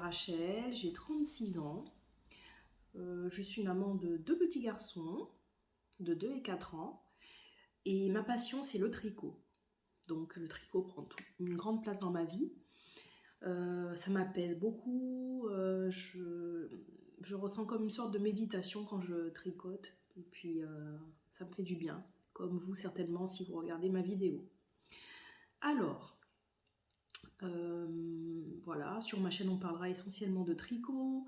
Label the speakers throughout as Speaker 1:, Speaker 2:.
Speaker 1: Rachel, j'ai 36 ans. Je suis maman de deux petits garçons de 2 et 4 ans. Et ma passion, c'est le tricot. Donc le tricot prend une grande place dans ma vie. Ça m'apaise beaucoup. Je ressens comme une sorte de méditation quand je tricote. Et puis ça me fait du bien, comme vous certainement si vous regardez ma vidéo. Alors, voilà, sur ma chaîne on parlera essentiellement de tricot,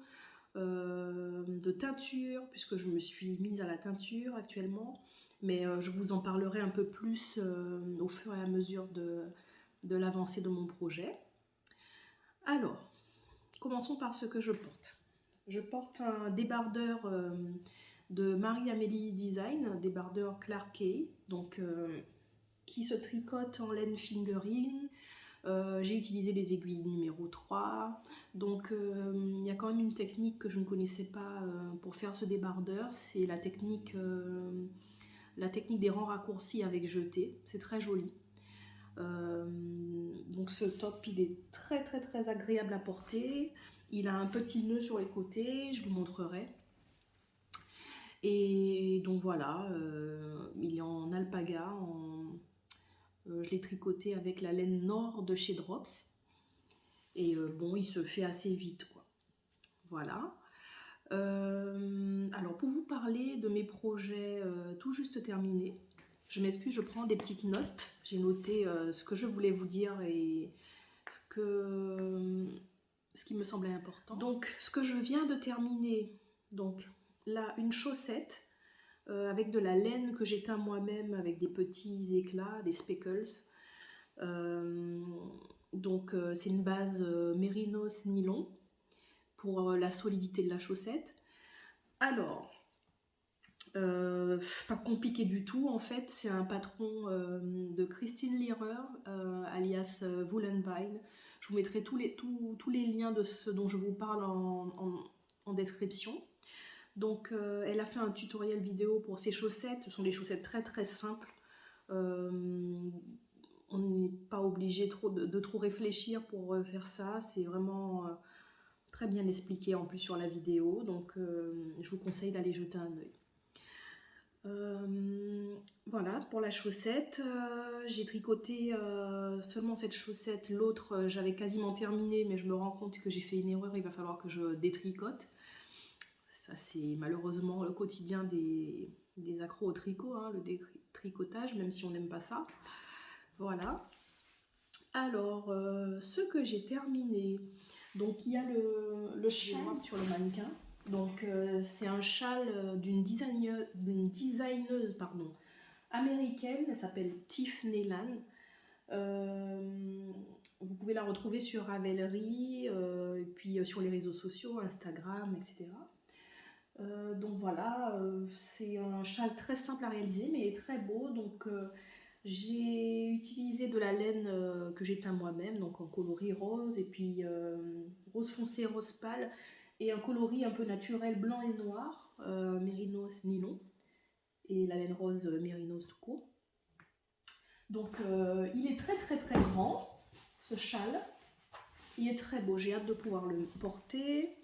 Speaker 1: de teinture, puisque je me suis mise à la teinture actuellement, mais je vous en parlerai un peu plus au fur et à mesure de l'avancée de mon projet. Alors, commençons par ce que je porte. Je porte un débardeur de Marie-Amélie Design, un débardeur Clark Kay, donc qui se tricote en laine fingering. J'ai utilisé les aiguilles numéro 3, donc il y a quand même une technique que je ne connaissais pas pour faire ce débardeur, c'est la technique des rangs raccourcis avec jeté, c'est très joli. Donc ce top il est très très très agréable à porter, il a un petit nœud sur les côtés, je vous montrerai. Et donc voilà, il est en alpaga, je l'ai tricoté avec la laine Nord de chez Drops. Et bon, il se fait assez vite, quoi. Voilà. Alors, pour vous parler de mes projets tout juste terminés, je m'excuse, je prends des petites notes. J'ai noté ce que je voulais vous dire et ce qui me semblait important. Donc, ce que je viens de terminer, donc là, une chaussette avec de la laine que j'ai teint moi-même avec des petits éclats, des speckles. Donc c'est une base mérinos nylon pour la solidité de la chaussette. Alors, pas compliqué du tout en fait, c'est un patron de Christine Lehrer, alias Woolenvine. Je vous mettrai tous les liens de ce dont je vous parle en description. Donc elle a fait un tutoriel vidéo pour ses chaussettes, ce sont des chaussettes très très simples. On n'est pas obligé de trop réfléchir pour faire ça, c'est vraiment très bien expliqué en plus sur la vidéo, donc je vous conseille d'aller jeter un œil. Voilà pour la chaussette, j'ai tricoté seulement cette chaussette, l'autre j'avais quasiment terminé mais je me rends compte que j'ai fait une erreur, il va falloir que je détricote. Ça c'est malheureusement le quotidien des accros au tricot, hein, le détricotage, même si on n'aime pas ça. Voilà. Alors, ce que j'ai terminé, donc il y a le châle sur le mannequin. Donc c'est un châle d'une designeuse pardon, américaine, elle s'appelle Tiff Neylan. Vous pouvez la retrouver sur Ravelry, et puis sur les réseaux sociaux, Instagram, etc. Donc voilà, c'est un châle très simple à réaliser mais très beau. Donc j'ai utilisé de la laine que j'ai teint moi-même, donc en coloris rose et puis rose foncé, rose pâle et un coloris un peu naturel blanc et noir, mérinos nylon et la laine rose mérinos tout court. Donc il est très très très grand ce châle, il est très beau, j'ai hâte de pouvoir le porter.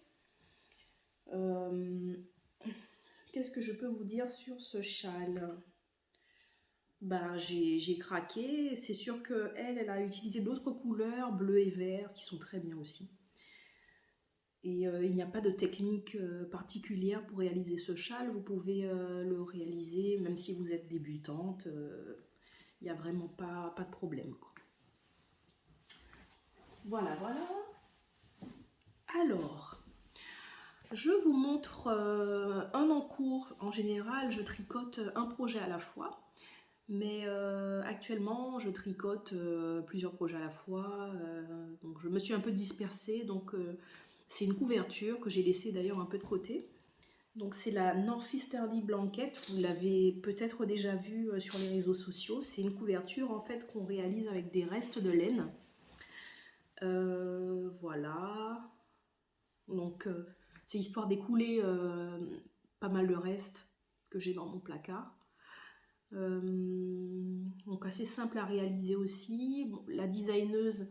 Speaker 1: Qu'est-ce que je peux vous dire sur ce châle? Ben, j'ai craqué, c'est sûr qu'elle a utilisé d'autres couleurs, bleu et vert, qui sont très bien aussi. Et il n'y a pas de technique particulière pour réaliser ce châle, vous pouvez le réaliser même si vous êtes débutante, il n'y a vraiment pas de problème, quoi. Voilà, voilà. Alors, je vous montre un en cours. En général, je tricote un projet à la fois. Mais actuellement, je tricote plusieurs projets à la fois, donc je me suis un peu dispersée. Donc c'est une couverture que j'ai laissée d'ailleurs un peu de côté. Donc c'est la Northeasterly Blanket, vous l'avez peut-être déjà vue sur les réseaux sociaux. C'est une couverture en fait qu'on réalise avec des restes de laine. Voilà. Donc c'est histoire d'écouler pas mal de restes que j'ai dans mon placard. Donc assez simple à réaliser aussi. Bon, la designeuse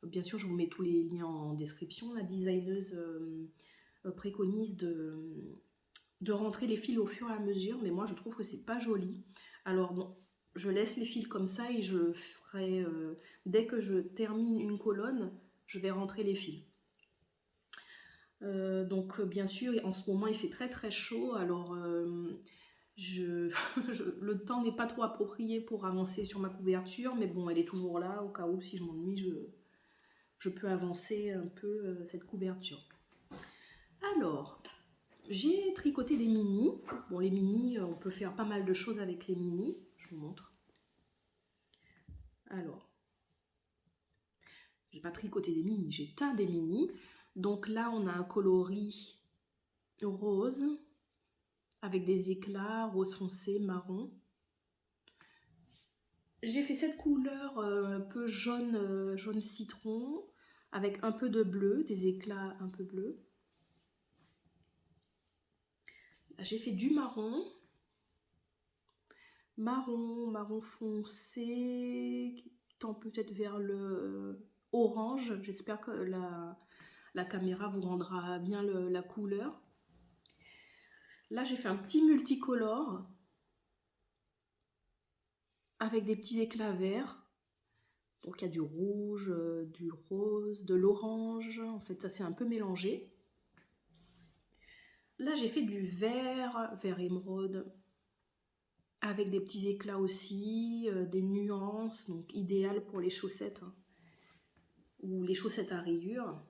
Speaker 1: bien sûr, je vous mets tous les liens en description. La designeuse préconise de rentrer les fils au fur et à mesure, mais moi je trouve que c'est pas joli. Alors bon, je laisse les fils comme ça et je ferai, dès que je termine une colonne, je vais rentrer les fils. Donc bien sûr, en ce moment il fait très très chaud, alors le temps n'est pas trop approprié pour avancer sur ma couverture, mais bon, elle est toujours là, au cas où si je m'ennuie, je peux avancer un peu cette couverture. Alors, j'ai tricoté des mini. Bon, les mini, on peut faire pas mal de choses avec les mini. Je vous montre. Alors, j'ai pas tricoté des mini, j'ai teint des mini. Donc là, on a un coloris rose avec des éclats rose foncé, marron. J'ai fait cette couleur un peu jaune, jaune citron avec un peu de bleu, des éclats un peu bleus. J'ai fait du marron, marron foncé, qui tend peut-être vers le orange. J'espère que la caméra vous rendra bien la couleur. Là, j'ai fait un petit multicolore avec des petits éclats verts. Donc, il y a du rouge, du rose, de l'orange. En fait, ça s'est un peu mélangé. Là, j'ai fait du vert émeraude, avec des petits éclats aussi, des nuances, donc idéal pour les chaussettes hein, ou les chaussettes à rayures.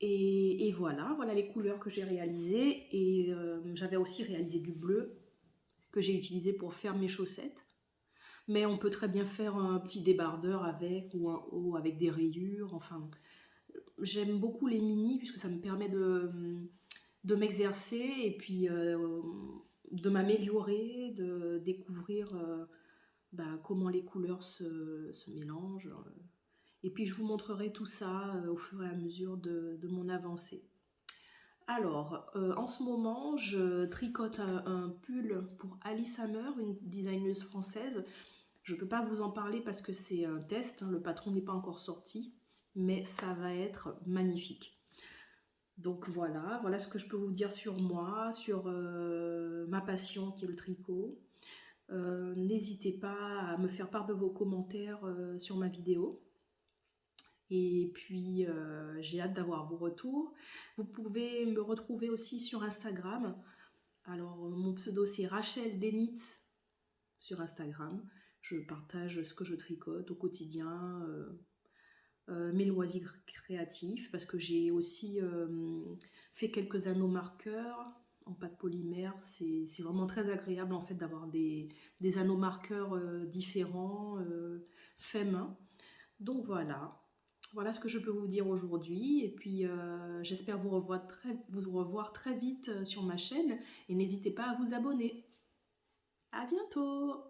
Speaker 1: Et voilà les couleurs que j'ai réalisées. Et j'avais aussi réalisé du bleu que j'ai utilisé pour faire mes chaussettes. Mais on peut très bien faire un petit débardeur avec ou un haut avec des rayures. Enfin, j'aime beaucoup les mini puisque ça me permet de m'exercer et puis de m'améliorer, de découvrir comment les couleurs se mélangent. Et puis je vous montrerai tout ça au fur et à mesure de mon avancée. Alors, en ce moment, je tricote un pull pour Alice Hammer, une designeuse française. Je ne peux pas vous en parler parce que c'est un test, hein, le patron n'est pas encore sorti, mais ça va être magnifique. Donc voilà ce que je peux vous dire sur moi, sur ma passion qui est le tricot. N'hésitez pas à me faire part de vos commentaires sur ma vidéo. Et puis j'ai hâte d'avoir vos retours. Vous pouvez me retrouver aussi sur Instagram. Alors mon pseudo c'est Rachel Denitz sur Instagram. Je partage ce que je tricote au quotidien, mes loisirs créatifs, parce que j'ai aussi fait quelques anneaux marqueurs en pâte polymère. C'est vraiment très agréable en fait d'avoir des anneaux marqueurs différents, faits main. Donc voilà ce que je peux vous dire aujourd'hui. Et puis j'espère vous revoir très vite sur ma chaîne. Et n'hésitez pas à vous abonner. À bientôt!